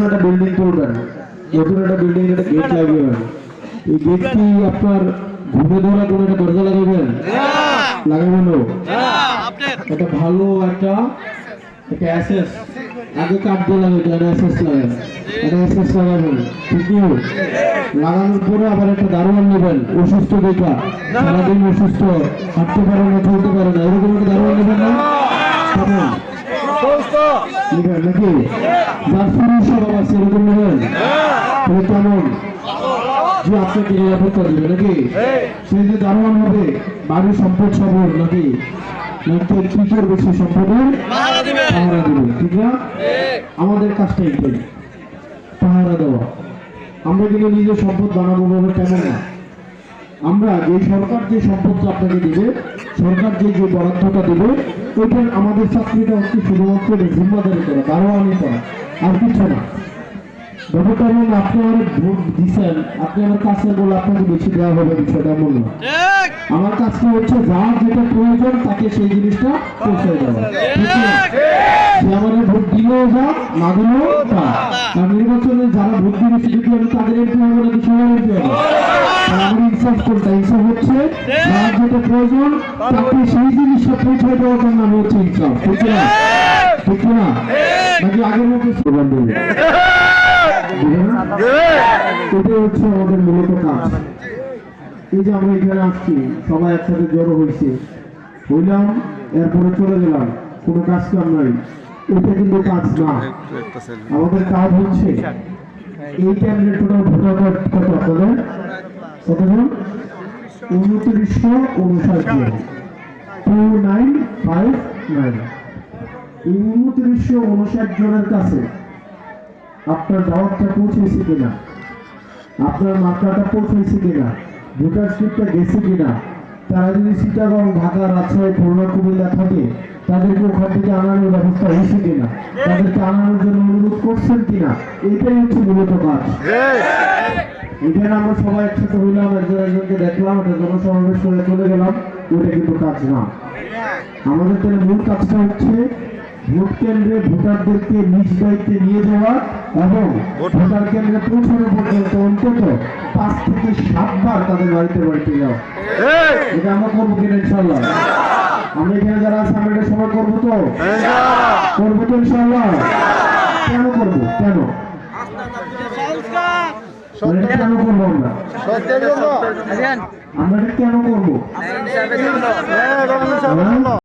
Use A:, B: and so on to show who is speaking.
A: একটা বিল্ডিং করবেন, নতুন একটা বিল্ডিং একটা গেট লাগাবেন, এই গেট কি আপনার ঘুরে ধরা কোনো একটা দরজা লাগাবেন? লাগাবেন না। একটা ভালো একটা অ্যাসেস আগে কাঠ দিয়ে লাগাবেন, একটা অ্যাসেস লাগাবেন, একটা অ্যাসেস লাগাবেন, ঠিক আছে? লাগানোর পরে আবার একটা দারোয়ান নেবেন, অসুস্থ দেখা, সারাদিন অসুস্থ, হাঁটতে পারে না, চলতে পারে না, এরকম একটা দারোয়ান নেবেন না? নেবেন নাকি? যার পুরুষ স্বভাব আছে এরকম নেবেন? কেমন যে আপনাকে নিরাপত্তা দিবে নাকি? সে যে দারোয়ান হবে বাড়ির সম্পদ সবর নাকি? নাকি কি করবে সে সম্পদের পাহারা দিবে, ঠিক না? আমাদের কাজটা এটাই, পাহারা দেওয়া। আমরা কিন্তু নিজের সম্পদ বানাবো বলে তেমন না। আমরা যে সরকার যে সম্পদটা আপনাকে দেবে, সরকার যে যে বরাদ্দটা দেবে, ওইটার আমাদের চাকরিটা হচ্ছে শুধুমাত্র জিম্মাদারি করা, দারোয়ানি করা, আর কিছু না। ব্যাপারটা হল আপনি আমার ভোট দিচ্ছেন, আপনি আমার কাছে বলে আপনাকে বেশি দেওয়া হবে, বিষয়টা এমন না। আমার কাজটা হচ্ছে যার যেটা প্রয়োজন তাকে সেই জিনিসটা পৌঁছে দেওয়া। সে আমার ভোট দিলেও যা, না দিলেও তা। আর নির্বাচনে যারা ভোট দিবে যদি আমি তাদের এমপি হবে নাকি সবার এমপি হবে? আমার ইনসাফ কোনটা? ইনসাফ হচ্ছে যার যেটা প্রয়োজন তাকে সেই জিনিসটা পৌঁছে দেওয়ার নাম হচ্ছে ইনসাফ, ঠিক না? ঠিক না? নাকি আগের মতো স্লোগান দেবে? এটাই হচ্ছে আমাদের মূলত কাজ। এই যে আমরা এখানে আসছি, সবাই একসাথে জড়ো হয়েছে, হইলাম, এরপরে চলে গেলাম, কোনো কাজ কাম নাই, এটা কিন্তু কাজ না। আমাদের কাজ হচ্ছে এই ক্যান্ডিডেট টোটাল ভোটার কার্ড কত আপনাদের? কতজন? 2959 জন, 2959। এই 2959 জনের কাছে আপনার দাওয়াতটা পৌঁছেছে কিনা, আপনার মাত্রাটা পৌঁছেছে কিনা, ভোটার স্লিপটা গেছে কিনা, তারা যদি চিটাগং, ঢাকা, রাজশাহী, খুলনা, কুমিল্লা থাকে তাদেরকে ওখান থেকে আনানোর ব্যবস্থা হয়েছে কিনা, তাদেরকে আনানোর জন্য অনুরোধ করছেন কিনা, এটাই হচ্ছে মূলত কাজ। এখানে আমরা সবাই একসাথে হইলাম, একজন একজনকে দেখলাম, একটা জনসমাবেশ করে চলে গেলাম, ওটা কিন্তু কাজ না। আমাদের তাহলে মূল কাজটা হচ্ছে ভোট কেন্দ্রে ভোটারদেরকে নিজ দায়িত্বে নিয়ে যাওয়া এবং ভোটার কেন্দ্রে পৌঁছানো পর্যন্ত অন্তত 5 থেকে 7 বার তাদের বাড়িতে বাড়িতে যাওয়া। এটা আমরা করবো কিনা ইনশাল্লাহ? আমরা এখানে যারা আছে আমরা এটা সবাই করবো তো? করবো তো ইনশাল্লাহ? কেন করবো? কেন কেন করবো আমরা? আমরা এটা কেন করবো?